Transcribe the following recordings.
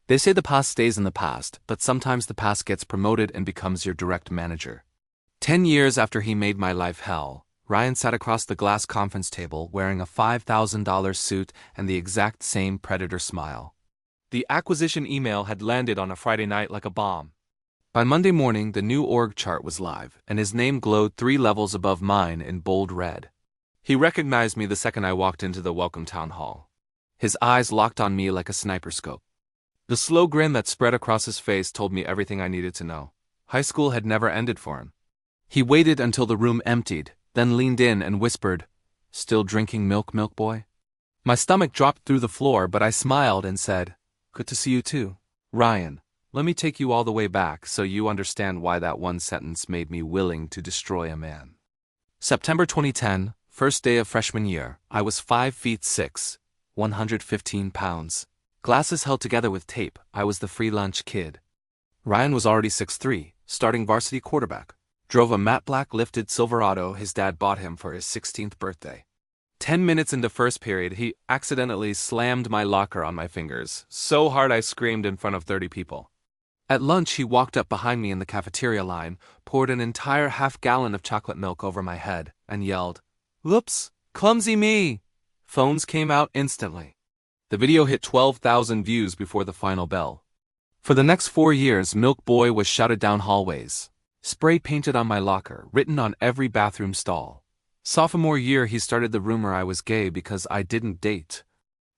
They say the past stays in the past, but sometimes the past gets promoted and becomes your direct manager. 10 years after he made my life hell, Ryan sat across the glass conference table wearing a $5,000 suit and the exact same predator smile. The acquisition email had landed on a Friday night like a bomb. By Monday morning, the new org chart was live, and his name glowed 3 levels above mine in bold red. He recognized me the second I walked into the welcome town hall. His eyes locked on me like a sniper scope. The slow grin that spread across his face told me everything I needed to know. High school had never ended for him. He waited until the room emptied, then leaned in and whispered, "Still drinking milk, milk boy?" My stomach dropped through the floor, but I smiled and said, "Good to see you too, Ryan. Let me take you all the way back so you understand why that one sentence made me willing to destroy a man." September 2010, first day of freshman year. I was 5 feet 6, 115 pounds. Glasses held together with tape. I was the free lunch kid. Ryan was already 6'3", starting varsity quarterback. Drove a matte black lifted Silverado his dad bought him for his 16th birthday. 10 minutes into first period, he accidentally slammed my locker on my fingers, so hard I screamed in front of 30 people. At lunch, he walked up behind me in the cafeteria line, poured an entire half-gallon of chocolate milk over my head, and yelled, "Whoops, clumsy me!" Phones came out instantly. The video hit 12,000 views before the final bell. For the next 4 years, Milk Boy was shouted down hallways. Spray painted on my locker, written on every bathroom stall. Sophomore year, he started the rumor I was gay because I didn't date.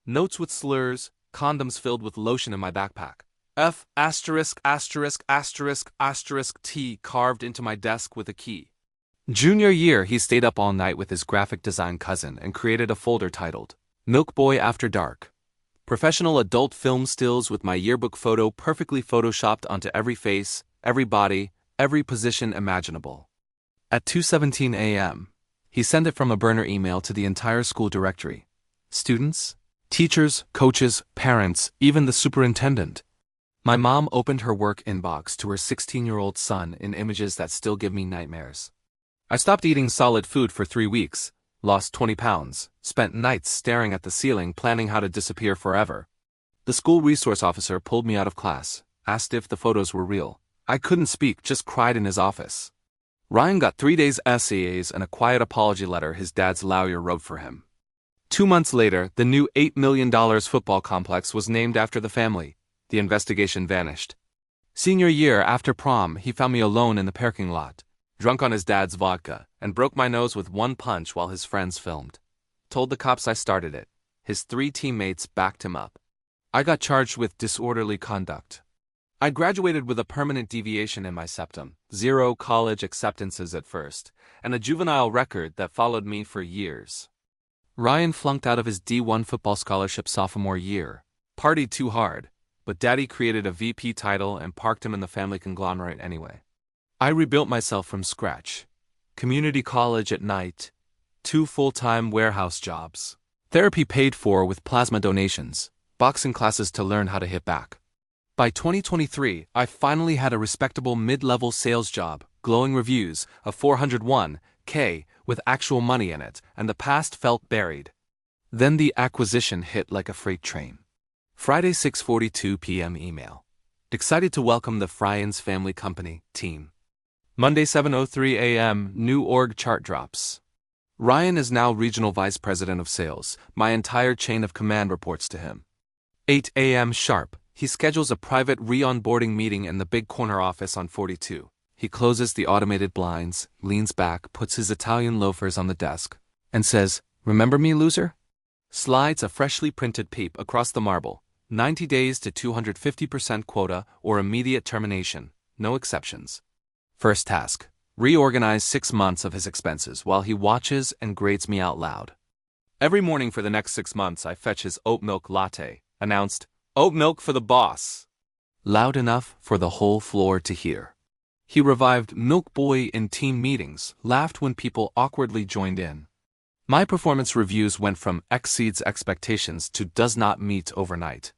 Notes with slurs, condoms filled with lotion in my backpack. F********** T carved into my desk with a key. Junior year, he stayed up all night with his graphic design cousin and created a folder titled, "Milk Boy After Dark." Professional adult film stills with my yearbook photo perfectly photoshopped onto every face, every body, every position imaginable. At 2:17 a.m., he sent it from a burner email to the entire school directory. Students, teachers, coaches, parents, even the superintendent. My mom opened her work inbox to her 16-year-old son in images that still give me nightmares. I stopped eating solid food for 3 weeks, lost 20 pounds, spent nights staring at the ceiling planning how to disappear forever. The school resource officer pulled me out of class, asked if the photos were real. I couldn't speak, just cried in his office. Ryan got 3 days SAAs and a quiet apology letter his dad's lawyer wrote for him. 2 months later, the new $8 million football complex was named after the family. The investigation vanished. Senior year, after prom, he found me alone in the parking lot, drunk on his dad's vodka, and broke my nose with one punch while his friends filmed. Told the cops I started it. His 3 teammates backed him up. I got charged with disorderly conduct. I graduated with a permanent deviation in my septum, 0 college acceptances at first, and a juvenile record that followed me for years. Ryan flunked out of his D1 football scholarship sophomore year. Partied too hard, but Daddy created a VP title and parked him in the family conglomerate anyway. I rebuilt myself from scratch. Community college at night, 2 full-time warehouse jobs. Therapy paid for with plasma donations, boxing classes to learn how to hit back. By 2023, I finally had a respectable mid-level sales job, glowing reviews, a 401k with actual money in it, and the past felt buried. Then the acquisition hit like a freight train. Friday 6:42 p.m. email. Excited to welcome the Fryans family company team. Monday 7:03 a.m. new org chart drops. Ryan is now regional vice president of sales. My entire chain of command reports to him. 8 a.m. sharp. He schedules a private re-onboarding meeting in the big corner office on 42. He closes the automated blinds, leans back, puts his Italian loafers on the desk, and says, "Remember me, loser?" Slides a freshly printed peep across the marble. 90 days to 250% quota or immediate termination. No exceptions. First task. Reorganize 6 months of his expenses while he watches and grades me out loud. Every morning for the next 6 months I fetch his oat milk latte, announced, "Oat milk for the boss." Loud enough for the whole floor to hear. He revived Milk Boy in team meetings, laughed when people awkwardly joined in. My performance reviews went from exceeds expectations to does not meet overnight.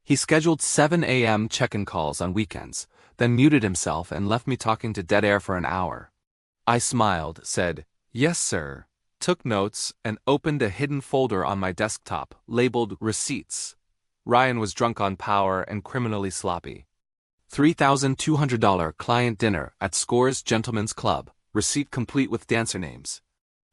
He scheduled 7 a.m. check-in calls on weekends, then muted himself and left me talking to dead air for an hour. I smiled, said, "Yes, sir," took notes, and opened a hidden folder on my desktop labeled Receipts. Ryan was drunk on power and criminally sloppy. $3,200 client dinner at Scores Gentlemen's Club, receipt complete with dancer names.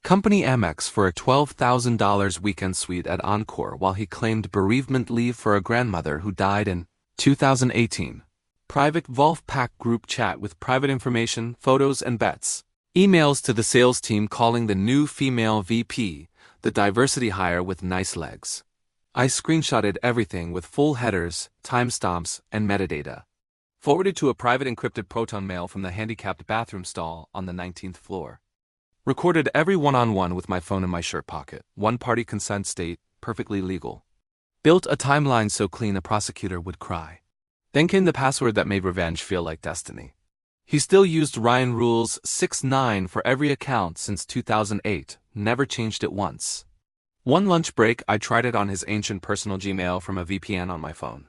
Company Amex for a $12,000 weekend suite at Encore while he claimed bereavement leave for a grandmother who died in 2018. Private Wolfpack group chat with private information, photos and bets. Emails to the sales team calling the new female VP, the diversity hire with nice legs. I screenshotted everything with full headers, timestamps, and metadata. Forwarded to a private encrypted proton mail from the handicapped bathroom stall on the 19th floor. Recorded every one-on-one with my phone in my shirt pocket. One-party consent state, perfectly legal. Built a timeline so clean a prosecutor would cry. Then came the password that made revenge feel like destiny. He still used Ryan Rules 6-9 for every account since 2008, never changed it once. One lunch break I tried it on his ancient personal Gmail from a VPN on my phone.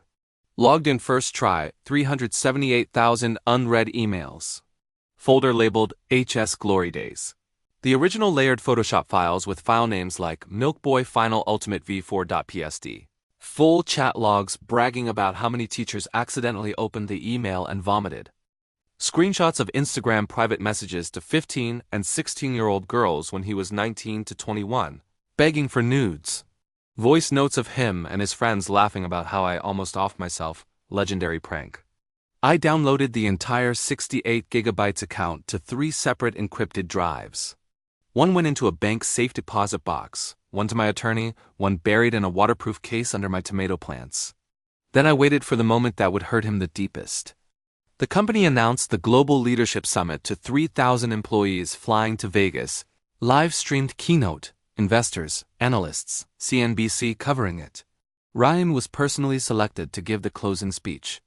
Logged in first try, 378,000 unread emails. Folder labeled HS Glory Days. The original layered Photoshop files with file names like Milkboy Final Ultimate v4.psd. Full chat logs bragging about how many teachers accidentally opened the email and vomited. Screenshots of Instagram private messages to 15 and 16-year-old girls when he was 19 to 21, begging for nudes. Voice notes of him and his friends laughing about how I almost offed myself, legendary prank. I downloaded the entire 68 gigabytes account to 3 separate encrypted drives. One went into a bank's safe deposit box, one to my attorney, one buried in a waterproof case under my tomato plants. Then I waited for the moment that would hurt him the deepest. The company announced the Global Leadership Summit to 3,000 employees flying to Vegas, live-streamed keynote, investors, analysts, CNBC covering it. Ryan was personally selected to give the closing speech.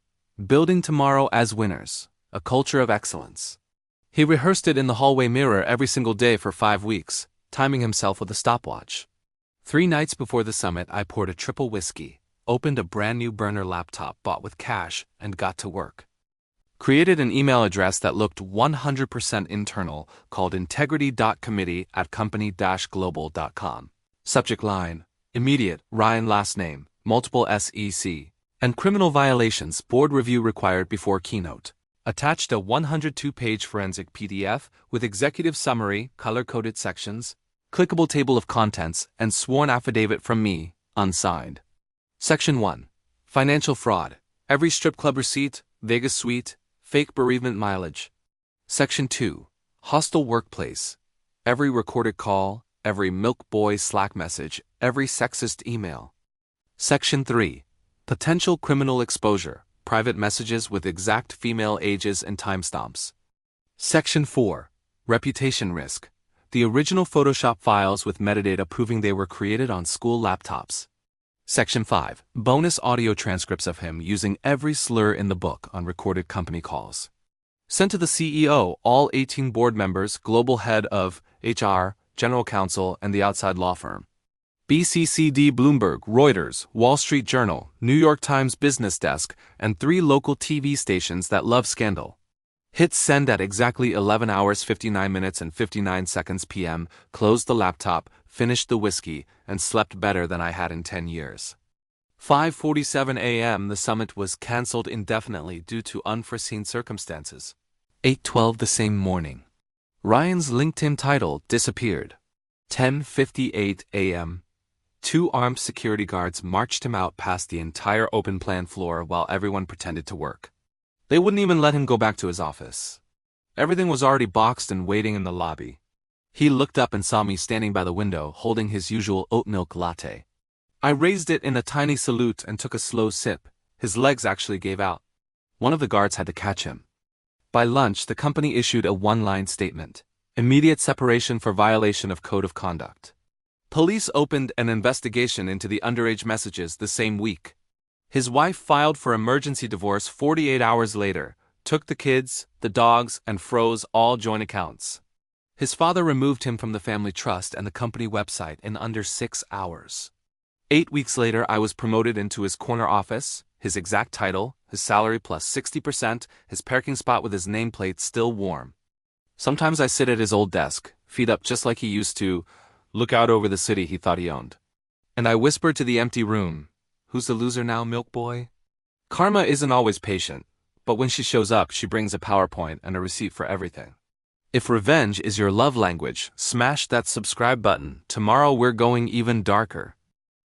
Building tomorrow as winners, a culture of excellence. He rehearsed it in the hallway mirror every single day for 5 weeks, timing himself with a stopwatch. 3 nights before the summit, I poured a triple whiskey, opened a brand new burner laptop bought with cash, and got to work. Created an email address that looked 100% internal, called integrity.committee@company-global.com. Subject line, immediate, Ryan last name, multiple SEC, and criminal violations board review required before keynote. Attached a 102-page forensic PDF with executive summary, color-coded sections, clickable table of contents, and sworn affidavit from me, unsigned. Section 1. Financial fraud. Every strip club receipt, Vegas suite, fake bereavement mileage. Section 2. Hostile workplace. Every recorded call, every milk boy Slack message, every sexist email. Section 3. Potential criminal exposure. Private messages with exact female ages and timestamps. Section 4. Reputation risk. The original Photoshop files with metadata proving they were created on school laptops. Section 5. Bonus audio transcripts of him using every slur in the book on recorded company calls. Sent to the CEO, all 18 board members, global head of HR, general counsel, and the outside law firm. BCCD, Bloomberg, Reuters, Wall Street Journal, New York Times Business Desk, and 3 local TV stations that love scandal. Hit send at exactly 11 hours 59 minutes and 59 seconds p.m., closed the laptop, finished the whiskey, and slept better than I had in 10 years. 5:47 a.m. The summit was cancelled indefinitely due to unforeseen circumstances. 8:12 the same morning. Ryan's LinkedIn title disappeared. 10:58 a.m. 2 armed security guards marched him out past the entire open plan floor while everyone pretended to work. They wouldn't even let him go back to his office. Everything was already boxed and waiting in the lobby. He looked up and saw me standing by the window holding his usual oat milk latte. I raised it in a tiny salute and took a slow sip. His legs actually gave out. One of the guards had to catch him. By lunch, the company issued a 1-line statement. Immediate separation for violation of code of conduct. Police opened an investigation into the underage messages the same week. His wife filed for emergency divorce 48 hours later, took the kids, the dogs, and froze all joint accounts. His father removed him from the family trust and the company website in under 6 hours. 8 weeks later, I was promoted into his corner office, his exact title, his salary plus 60%, his parking spot with his nameplate still warm. Sometimes I sit at his old desk, feet up just like he used to, look out over the city he thought he owned. And I whisper to the empty room, Who's the loser now, Milk Boy? Karma isn't always patient, but when she shows up, she brings a PowerPoint and a receipt for everything. If revenge is your love language, smash that subscribe button. Tomorrow we're going even darker.